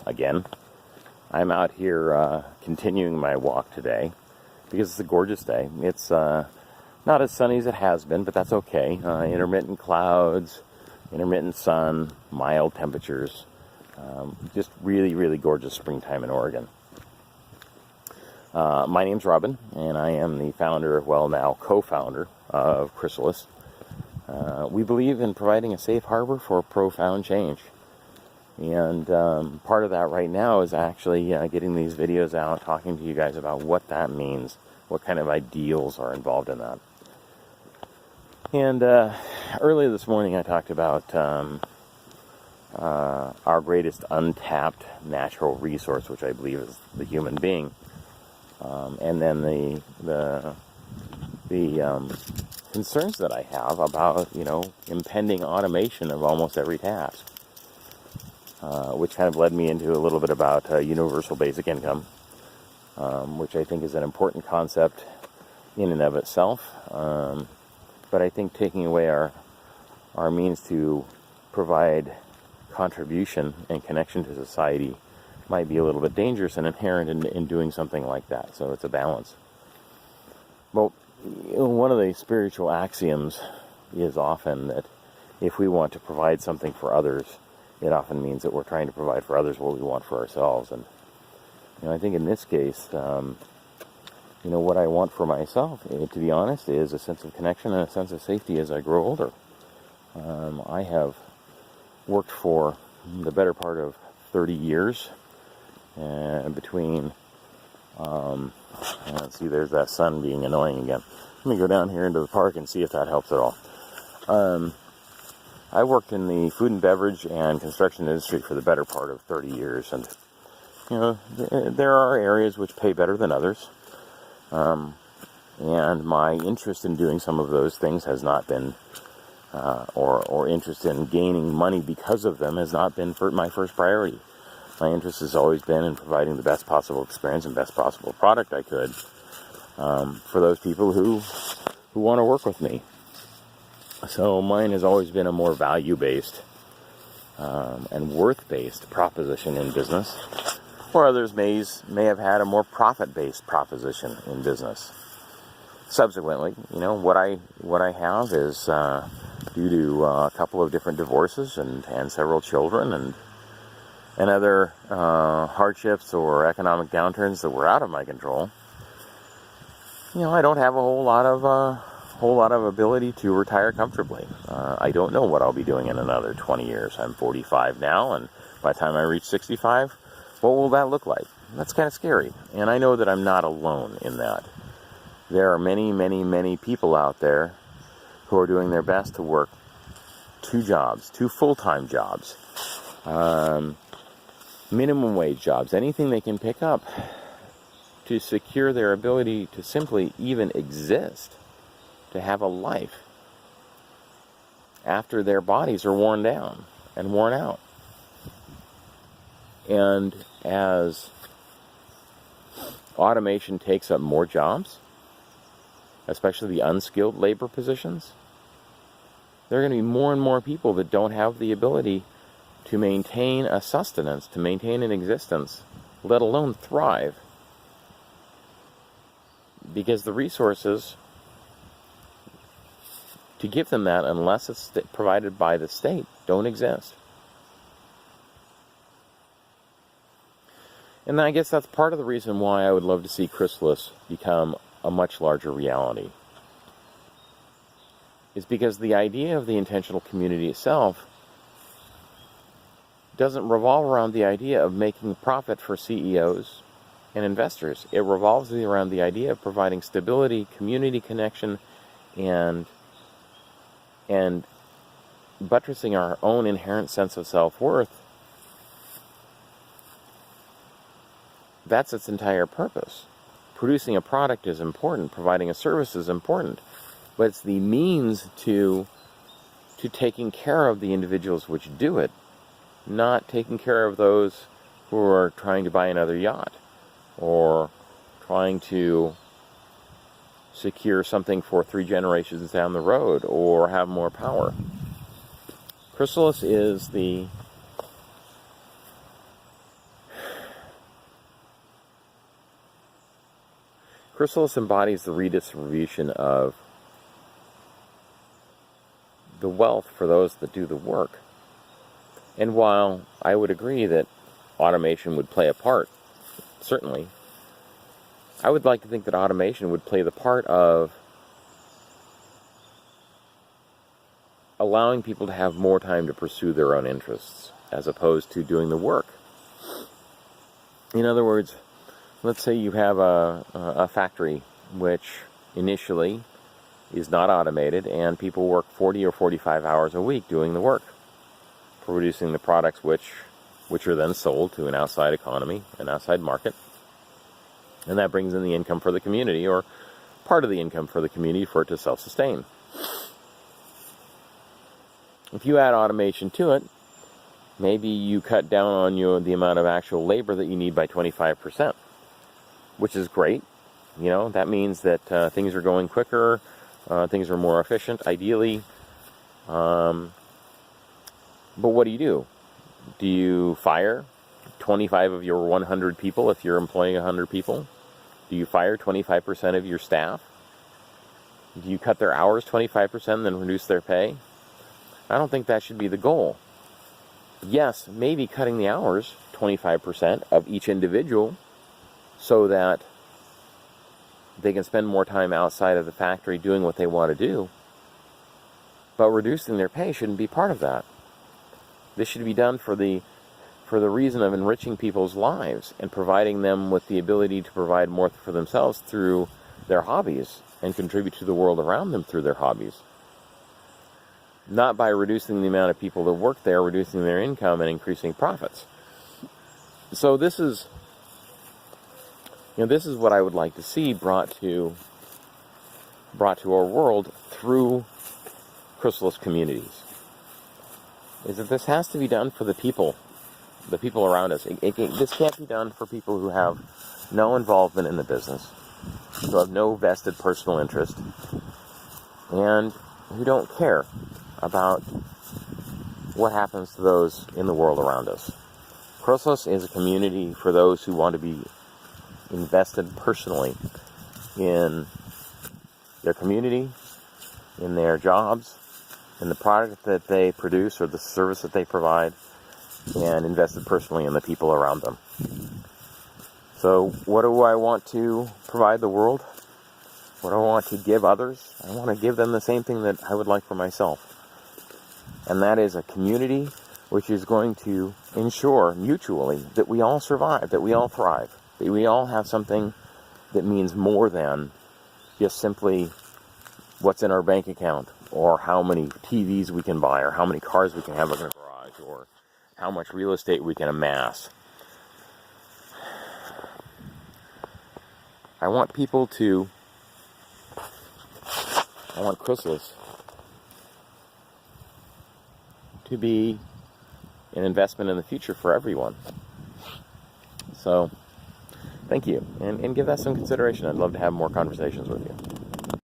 again. I'm out here continuing my walk today because it's a gorgeous day. It's not as sunny as it has been, but that's okay. Intermittent clouds, intermittent sun, mild temperatures. Just really, really gorgeous springtime in Oregon. My name's Robin, and I am the founder, now co-founder of Chrysalis. We believe in providing a safe harbor for profound change. And part of that right now is actually getting these videos out, talking to you guys about what that means, what kind of ideals are involved in that. And earlier this morning I talked about our greatest untapped natural resource, which I believe is the human being. And then the concerns that I have about, impending automation of almost every task. Which kind of led me into a little bit about universal basic income, which I think is an important concept in and of itself. But I think taking away our means to provide contribution and connection to society might be a little bit dangerous and inherent in doing something like that. So it's a balance. Well, one of the spiritual axioms is often that if we want to provide something for others, it often means that we're trying to provide for others what we want for ourselves. And I think in this case, what I want for myself, to be honest, is a sense of connection and a sense of safety as I grow older. I have worked for the better part of 30 years between, let's see, there's that sun being annoying again. Let me go down here into the park and see if that helps at all. I worked in the food and beverage and construction industry for the better part of 30 years, and there are areas which pay better than others, and my interest in doing some of those things has not been, or interest in gaining money because of them has not been my first priority. My interest has always been in providing the best possible experience and best possible product I could for those people who want to work with me. So mine has always been a more value-based and worth-based proposition in business, or others may have had a more profit-based proposition in business. Subsequently, what I have is due to a couple of different divorces and several children and other hardships or economic downturns that were out of my control. I don't have a whole lot of ability to retire comfortably. I don't know what I'll be doing in another 20 years. I'm 45 now, and by the time I reach 65, what will that look like? That's kind of scary, and I know that I'm not alone in that. There are many, many, many people out there who are doing their best to work two full-time jobs, minimum wage jobs, anything they can pick up to secure their ability to simply even exist, to have a life after their bodies are worn down and worn out. And as automation takes up more jobs, especially the unskilled labor positions, there are going to be more and more people that don't have the ability to maintain a sustenance, to maintain an existence, let alone thrive, because the resources to give them that, unless it's provided by the state, don't exist. And I guess that's part of the reason why I would love to see Chrysalis become a much larger reality. Is because the idea of the intentional community itself doesn't revolve around the idea of making profit for CEOs and investors. It revolves around the idea of providing stability, community connection, and buttressing our own inherent sense of self-worth. That's its entire purpose. Producing a product is important, providing a service is important, but it's the means to taking care of the individuals which do it, not taking care of those who are trying to buy another yacht or trying to secure something for 3 generations down the road or have more power. Chrysalis is the Chrysalis embodies the redistribution of the wealth for those that do the work. And while I would agree that automation would play a part, certainly, I would like to think that automation would play the part of allowing people to have more time to pursue their own interests, as opposed to doing the work. In other words, let's say you have a factory which initially is not automated, and people work 40 or 45 hours a week doing the work, producing the products which are then sold to an outside economy, an outside market. And that brings in the income for the community, or part of the income for the community, for it to self-sustain. If you add automation to it, maybe you cut down on the amount of actual labor that you need by 25%, which is great. You know, that means that things are going quicker, things are more efficient, ideally. But what do? Do you fire 25 of your 100 people if you're employing 100 people? Do you fire 25% of your staff? Do you cut their hours 25% and then reduce their pay? I don't think that should be the goal. Yes, maybe cutting the hours 25% of each individual so that they can spend more time outside of the factory doing what they want to do. But reducing their pay shouldn't be part of that. This should be done for the reason of enriching people's lives and providing them with the ability to provide more for themselves through their hobbies and contribute to the world around them through their hobbies. Not by reducing the amount of people that work there, reducing their income and increasing profits. So this is what I would like to see brought to our world through Chrysalis communities. Is that this has to be done for the people around us. This can't be done for people who have no involvement in the business, who have no vested personal interest, and who don't care about what happens to those in the world around us. Chrysalis is a community for those who want to be invested personally in their community, in their jobs, in the product that they produce or the service that they provide, and invested personally in the people around them. So what do I want to provide the world? What do I want to give others? I want to give them the same thing that I would like for myself. And that is a community which is going to ensure mutually that we all survive, that we all thrive, that we all have something that means more than just simply what's in our bank account, or how many TVs we can buy, or how many cars we can have in our garage, or how much real estate we can amass. I want Chrysalis to be an investment in the future for everyone. So, thank you, and give that some consideration. I'd love to have more conversations with you.